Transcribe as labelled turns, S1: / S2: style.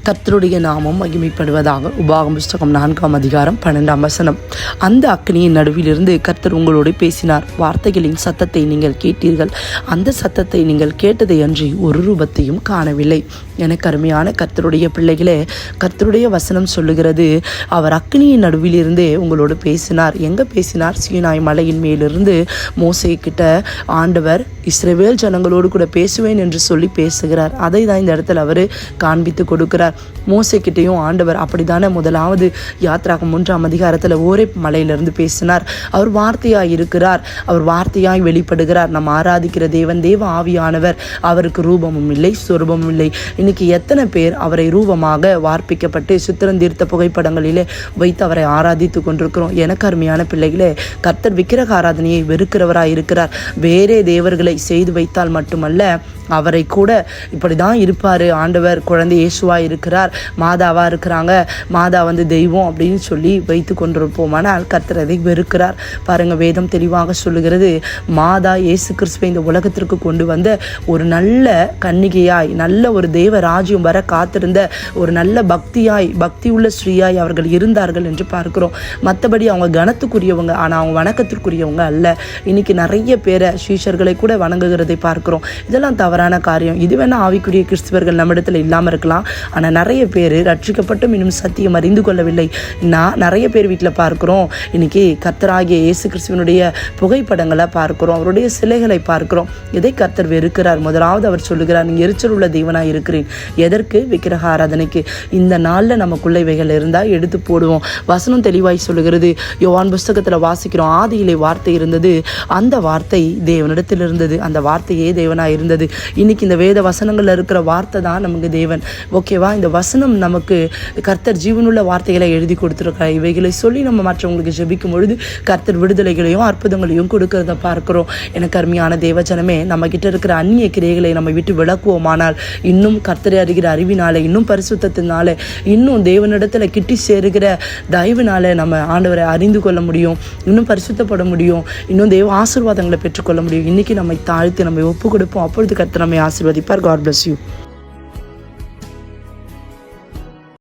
S1: கர்த்தருடைய நாமம் மகிமைப்படுவதாக. உபாகம் புஸ்தகம் 4ஆம் அதிகாரம் 12ஆம் வசனம். அந்த அக்கினியின் நடுவிலிருந்து கர்த்தர் உங்களோடு பேசினார். வார்த்தைகளின் சத்தத்தை நீங்கள் கேட்டீர்கள். அந்த சத்தத்தை நீங்கள் கேட்டதை அன்றி ஒரு ரூபத்தையும் காணவில்லை. எனக்கு அருமையான கர்த்தருடைய பிள்ளைகளே, கர்த்தருடைய வசனம் சொல்லுகிறது, அவர் அக்கினியின் நடுவிலிருந்தே உங்களோடு பேசினார். எங்கே பேசினார்? சீனாய் மலையின் மேலிருந்து மோசே கிட்ட ஆண்டவர் இஸ்ரவேல் ஜனங்களோடு கூட பேசுவேன் என்று சொல்லி பேசுகிறார். அதை தான் இந்த இடத்துல அவர் காண்பித்து கொடுக்கிறார். மோசே கிட்டையும் ஆண்டவர் அப்படித்தானே முதலாவது யாத்ராகம் 1ஆம் அதிகாரத்தில் ஓரேப் மலையிலிருந்து பேசினார். அவர் வார்த்தையாய் இருக்கிறார், அவர் வார்த்தையாய் வெளிப்படுகிறார். நம்ம ஆராதிக்கிற தேவன் தேவ ஆவியானவர். அவருக்கு ரூபமும் இல்லை, சொரூபமும் இல்லை. இன்னைக்கு எத்தனை பேர் அவரை ரூபமாக வார்ப்பிக்கப்பட்டு சித்திரந்தீர்த்த புகைப்படங்களிலே வைத்து அவரை ஆராதித்து கொண்டிருக்கிறோம். எனக்கு அருமையான பிள்ளைகளே, கர்த்தர் விக்கிரக ஆராதனையை வெறுக்கிறவராய் இருக்கிறார். வேறே தேவர்களை செய்து வைத்தால் மட்டுமல்ல, அவரை கூட இப்படி தான் இருப்பார் ஆண்டவர். குழந்தை இயேசுவாக இருக்கிறார், மாதாவாக இருக்கிறாங்க, மாதா தெய்வம் அப்படின்னு சொல்லி வைத்து கொண்டிருப்போம். ஆனால் கர்த்தர் அதை வெறுக்கிறார். பாருங்க, வேதம் தெளிவாக சொல்லுகிறது, மாதா இயேசு கிறிஸ்துவை இந்த உலகத்திற்கு கொண்டு வந்த ஒரு நல்ல கன்னிகையாய், நல்ல ஒரு தேவ ராஜ்யம் வர காத்திருந்த ஒரு நல்ல பக்தி உள்ள ஸ்ரீயாய் அவர்கள் இருந்தார்கள் என்று பார்க்கிறோம். மற்றபடி அவங்க கனத்துக்குரியவங்க, ஆனால் அவங்க வணக்கத்திற்குரியவங்க அல்ல. இன்னைக்கு நிறைய பேரை சீஷர்களை கூட வணங்குகிறதை பார்க்கிறோம். இதெல்லாம் தவறான காரியம். இது வேணா ஆவிக்குரிய கிறிஸ்தவர்கள் நம்மிடத்தில் இல்லாமல் இருக்கலாம். ஆனால் நிறைய பேர் ரட்சிக்கப்பட்டும் இன்னும் சத்தியம் அறிந்து கொள்ளவில்லை. நிறைய பேர் வீட்டில் பார்க்கிறோம், இன்னைக்கு கர்த்தராகிய இயேசு கிறிஸ்துவனுடைய புகைப்படங்களை பார்க்கிறோம், அவருடைய சிலைகளை பார்க்கிறோம். இதை கர்த்தர் வெறுக்கிறார். முதலாவது அவர் சொல்லுகிறார், நீங்க எரிச்சல் உள்ள தெய்வனாக இருக்கிறேன். எதற்கு? விக்கிரக ஆராதனைக்கு. இந்த நாளில் நமக்குள்ள இவைகள் இருந்தால் எடுத்து போடுவோம். வசனம் தெளிவாய் சொல்லுகிறது. யோவான் புஸ்தகத்தில் வாசிக்கிறோம், ஆதியிலே வார்த்தை இருந்தது, அந்த வார்த்தை தேவனிடத்தில் இருந்தது, அந்த வார்த்தையே தேவனாக இருந்தது. இன்னைக்கு இந்த வேத வசனங்கள்ல இருக்கிற வார்த்தை தான் நமக்கு தேவன். ஓகேவா? இந்த வசனம் நமக்கு கர்த்தர் ஜீவனுள்ள வார்த்தைகளை எழுதி கொடுத்துருக்கார். இவைகளை சொல்லி நம்ம மற்றவங்களுக்கு ஜெபிக்கும் பொழுது கர்த்தர் விடுதலைகளையும் அற்புதங்களையும் கொடுக்கறத பார்க்கிறோம். எனக்கு அருமையான தேவஜனமே, நம்ம கிட்ட இருக்கிற அந்நிய கிரைகளை நம்ம விட்டு விளக்குவோமானால், இன்னும் கர்த்தரை அறிகிற அறிவினால, இன்னும் பரிசுத்தத்தினால, இன்னும் தேவனிடத்துல கிட்டி சேருகிற தயவுனால நம்ம ஆண்டவரை அறிந்து கொள்ள முடியும், இன்னும் பரிசுத்தப்பட முடியும், இன்னும் தேவ ஆசீர்வாதங்களை பெற்றுக்கொள்ள முடியும். இன்னைக்கு நம்மை தாழ்த்தி நம்ம ஒப்பு கொடுப்போம். அப்பொழுது கர்த்தர் நம்மை ஆசீர்வதிப்பார். God bless you.